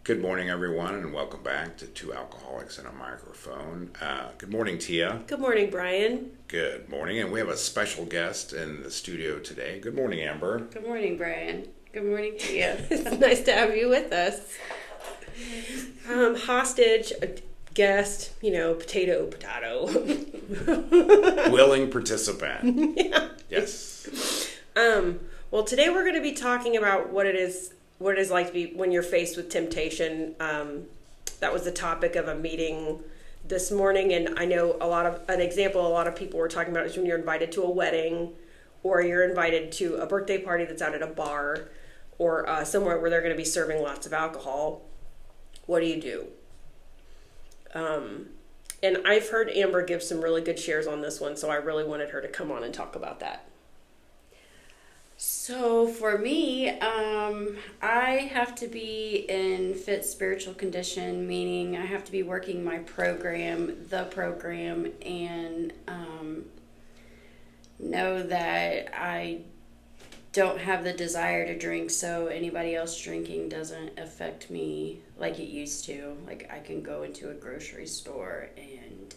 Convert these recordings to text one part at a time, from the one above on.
Good morning, everyone, and welcome back to Two Alcoholics and a Microphone. Good morning, Tia. Good morning, Brian. Good morning, and we have a special guest in the studio today. Good morning, Amber. Good morning, Brian. Good morning to you. It's nice to have you with us. Hostage, guest, potato. Willing participant. Yeah. Yes. Well, today we're going to be talking about what it is like to be when you're faced with temptation. That was the topic of a meeting this morning, and I know a lot of people were talking about is when you're invited to a wedding, or you're invited to a birthday party that's out at a bar, or somewhere where they're going to be serving lots of alcohol. What do you do? And I've heard Amber give some really good shares on this one, so I really wanted her to come on and talk about that. So for me, I have to be in fit spiritual condition, meaning I have to be working the program, and know that I don't have the desire to drink, so anybody else drinking doesn't affect me like it used to. Like, I can go into a grocery store and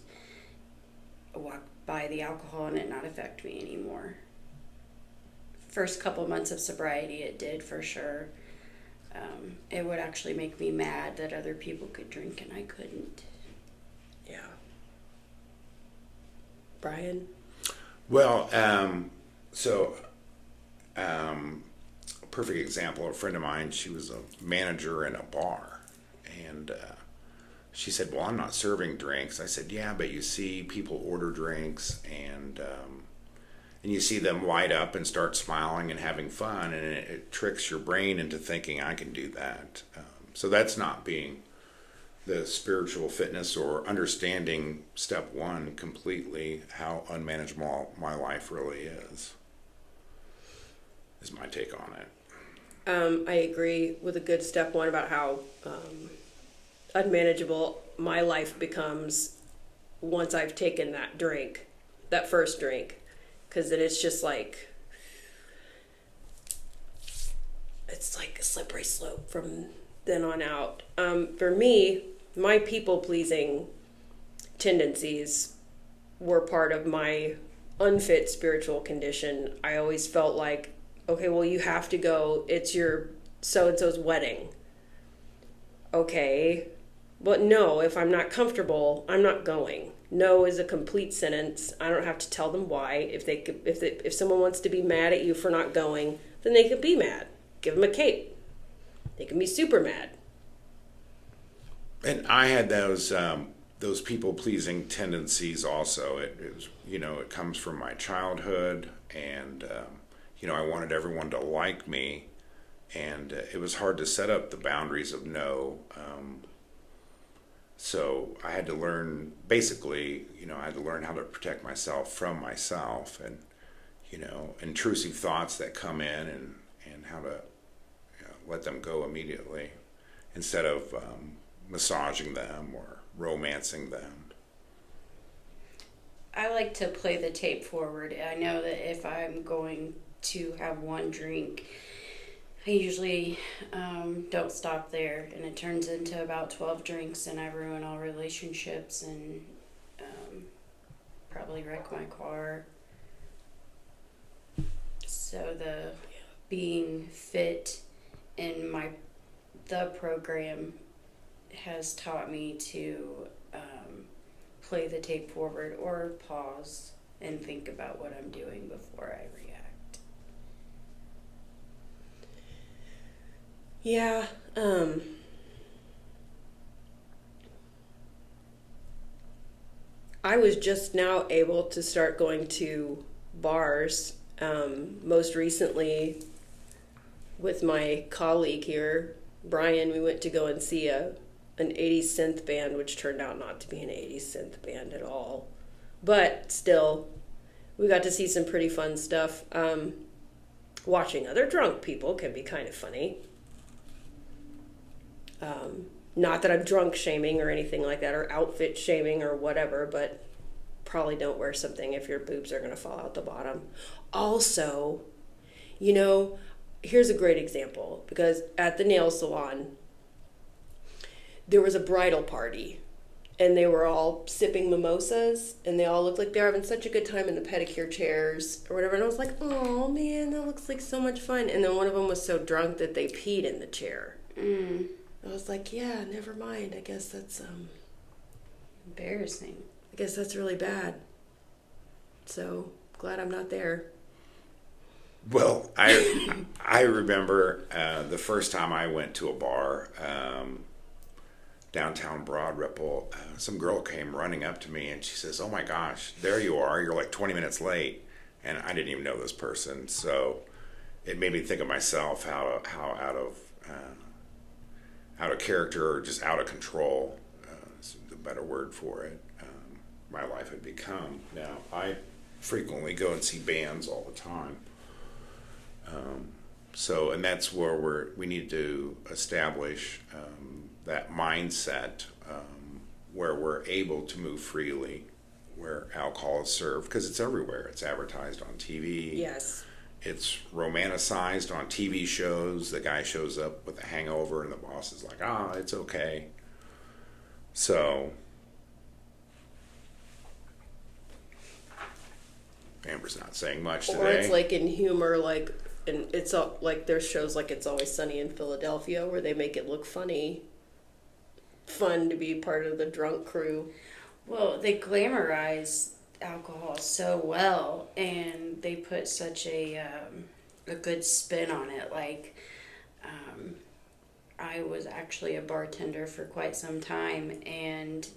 walk by the alcohol and it not affect me anymore. First couple months of sobriety, it did for sure. It would actually make me mad that other people could drink and I couldn't. Yeah. Brian? Well, a perfect example, a friend of mine, she was a manager in a bar, and she said, well, I'm not serving drinks. I said, yeah, but you see people order drinks, and you see them light up and start smiling and having fun, and it tricks your brain into thinking I can do that. So that's not being the spiritual fitness or understanding step one completely, how unmanageable my life really is my take on it. I agree with a good step one about how unmanageable my life becomes once I've taken that first drink. Because then it's just like, it's like a slippery slope from then on out. For me, my people-pleasing tendencies were part of my unfit spiritual condition. I always felt like, okay, well, you have to go. It's your so-and-so's wedding. Okay, but no, if I'm not comfortable, I'm not going. No is a complete sentence. I don't have to tell them why. If someone wants to be mad at you for not going, then they can be mad. Give them a cape. They can be super mad. And I had those people-pleasing tendencies also. It was, it comes from my childhood, and I wanted everyone to like me, and it was hard to set up the boundaries of no. So I had to learn, basically, I had to learn how to protect myself from myself, and intrusive thoughts that come in, and how to let them go immediately instead of massaging them or romancing them. I like to play the tape forward. I know that if I'm going to have one drink, I usually don't stop there, and it turns into about 12 drinks, and I ruin all relationships and probably wreck my car. So the being fit in the program has taught me to play the tape forward or pause and think about what I'm doing before I react. Yeah, I was just now able to start going to bars, most recently with my colleague here, Brian. We went to go and see an 80s synth band, which turned out not to be an 80s synth band at all. But still, we got to see some pretty fun stuff. Watching other drunk people can be kind of funny. Not that I'm drunk shaming or anything like that, or outfit shaming or whatever, but probably don't wear something if your boobs are going to fall out the bottom. Also, here's a great example, because at the nail salon, there was a bridal party, and they were all sipping mimosas, and they all looked like they were having such a good time in the pedicure chairs or whatever. And I was like, oh man, that looks like so much fun. And then one of them was so drunk that they peed in the chair. Mm. I was like, yeah, never mind. I guess that's Embarrassing. I guess that's really bad. So glad I'm not there. Well, I remember the first time I went to a bar, downtown Broad Ripple. Some girl came running up to me and she says, "Oh my gosh, there you are! You're like 20 minutes late," and I didn't even know this person. So it made me think of myself how out of character or just out of control is the better word for it. My life had become. Now I frequently go and see bands all the time. And that's where we need to establish that mindset where we're able to move freely, where alcohol is served, because it's everywhere. It's advertised on TV. Yes. It's romanticized on TV shows. The guy shows up with a hangover and the boss is like, it's okay. So Amber's not saying much today. Or it's like in humor, like, and it's like there's shows like It's Always Sunny in Philadelphia where they make it look fun to be part of the drunk crew. Well, they glamorize alcohol so well, and they put such a good spin on it. Like, I was actually a bartender for quite some time, and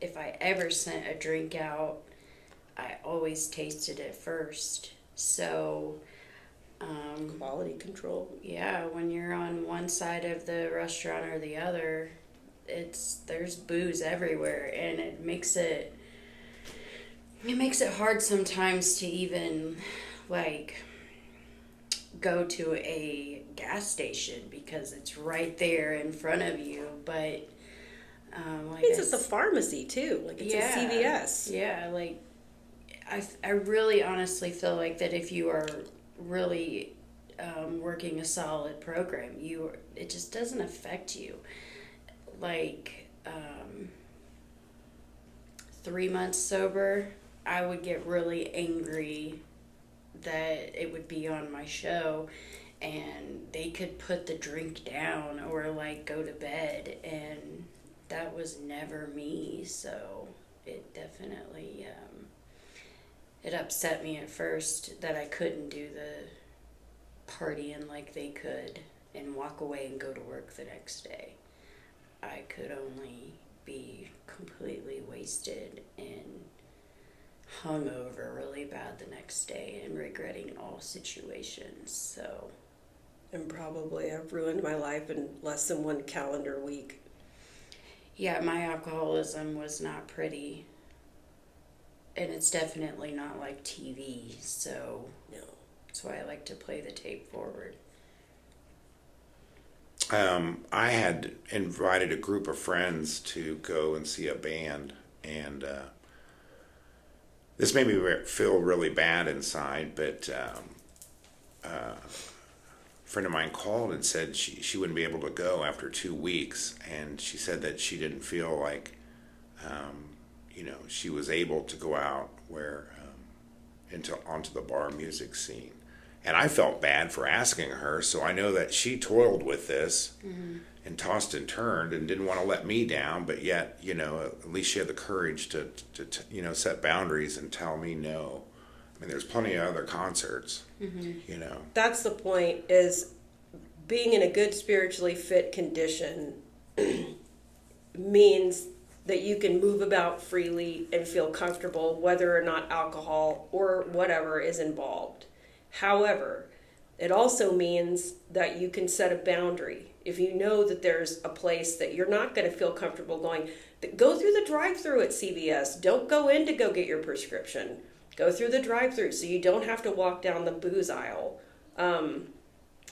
if I ever sent a drink out, I always tasted it first. So, Quality control. yeah, when you're on one side of the restaurant or the other, there's booze everywhere, and it makes it hard sometimes to even like go to a gas station because it's right there in front of you. But like It's at the pharmacy too. Like it's a CVS. Yeah, like I really honestly feel like that if you are really working a solid program, it just doesn't affect you. Like 3 months sober, I would get really angry that it would be on my show and they could put the drink down or like go to bed, and that was never me. So it definitely it upset me at first that I couldn't do the partying like they could and walk away and go to work the next day. I could only be completely wasted and hungover really bad the next day and regretting all situations. So, And probably I've ruined my life in less than one calendar week. yeah, my alcoholism was not pretty. And it's definitely not like TV. So, No. that's why I like to play the tape forward. I had invited a group of friends to go and see a band, and this made me feel really bad inside, but a friend of mine called and said she wouldn't be able to go after 2 weeks, and she said that she didn't feel like she was able to go out onto the bar music scene. And I felt bad for asking her, so I know that she toiled with this and tossed and turned and didn't want to let me down, but yet, at least she had the courage to set boundaries and tell me no. I mean, there's plenty of other concerts, That's the point, is being in a good spiritually fit condition means that you can move about freely and feel comfortable whether or not alcohol or whatever is involved. However, it also means that you can set a boundary. If you know that there's a place that you're not going to feel comfortable going, go through the drive-thru at CVS. Don't go in to go get your prescription. Go through the drive-thru so you don't have to walk down the booze aisle.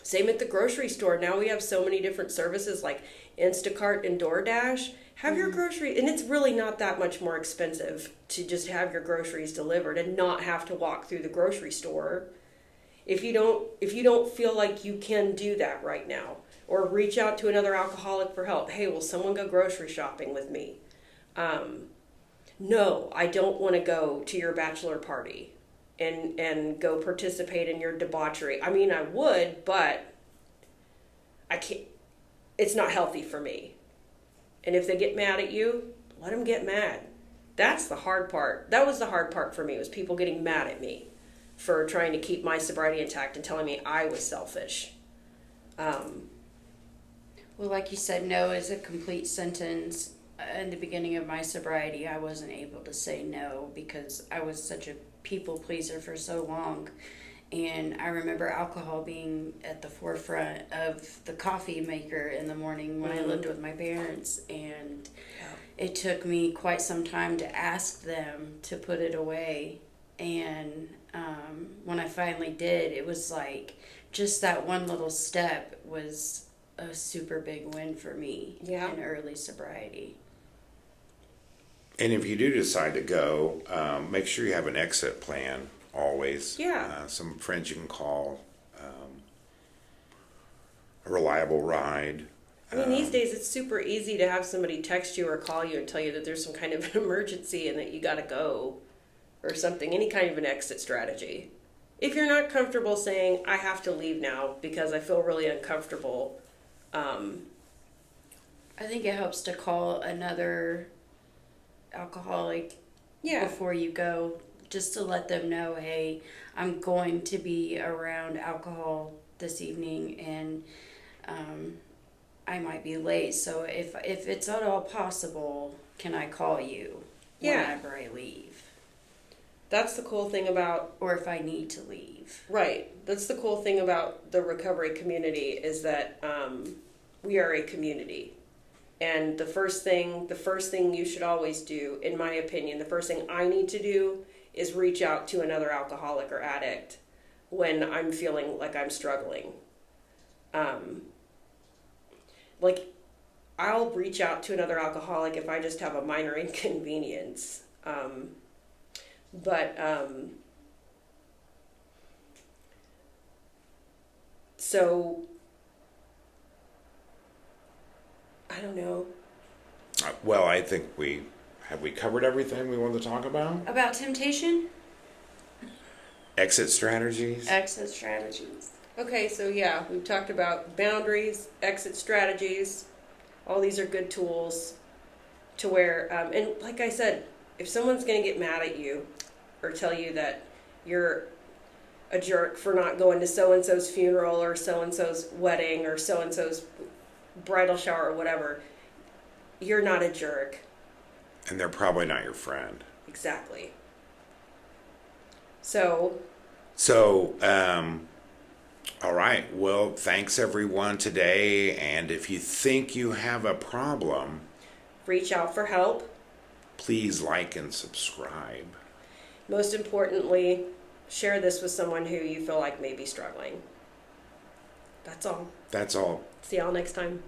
Same at the grocery store. Now we have so many different services like Instacart and DoorDash. Have your groceries, and it's really not that much more expensive to just have your groceries delivered and not have to walk through the grocery store. If you don't feel like you can do that right now, or reach out to another alcoholic for help. Hey, will someone go grocery shopping with me? No, I don't want to go to your bachelor party and go participate in your debauchery. I mean, I would, but I can't. It's not healthy for me. And if they get mad at you, let them get mad. That's the hard part. That was the hard part for me, was people getting mad at me for trying to keep my sobriety intact and telling me I was selfish. Well, like you said, no is a complete sentence. In the beginning of my sobriety, I wasn't able to say no because I was such a people pleaser for so long. And I remember alcohol being at the forefront of the coffee maker in the morning when I lived with my parents. And it took me quite some time to ask them to put it away. And when I finally did, it was like just that one little step was a super big win for me in early sobriety. And if you do decide to go, make sure you have an exit plan always. Yeah. Some friends you can call, a reliable ride. I mean, these days it's super easy to have somebody text you or call you and tell you that there's some kind of an emergency and that you got to go or something, any kind of an exit strategy. If you're not comfortable saying, I have to leave now because I feel really uncomfortable, I think it helps to call another alcoholic before you go, just to let them know, hey, I'm going to be around alcohol this evening and I might be late. So if it's at all possible, can I call you whenever I leave? That's the cool thing about... Or if I need to leave. Right. That's the cool thing about the recovery community is that we are a community. And the first thing you should always do, in my opinion, the first thing I need to do is reach out to another alcoholic or addict when I'm feeling like I'm struggling. Like, I'll reach out to another alcoholic if I just have a minor inconvenience. So, I don't know. Well, I think we covered everything we wanted to talk about. About temptation? Exit strategies. Exit strategies. Okay, so yeah, we've talked about boundaries, exit strategies. All these are good tools to where, and like I said, if someone's going to get mad at you or tell you that you're a jerk for not going to so-and-so's funeral or so-and-so's wedding or so-and-so's bridal shower or whatever, you're not a jerk. And they're probably not your friend. Exactly. So, all right. Well, thanks everyone today. And if you think you have a problem, reach out for help. Please like and subscribe. Most importantly, share this with someone who you feel like may be struggling. That's all. That's all. See y'all next time.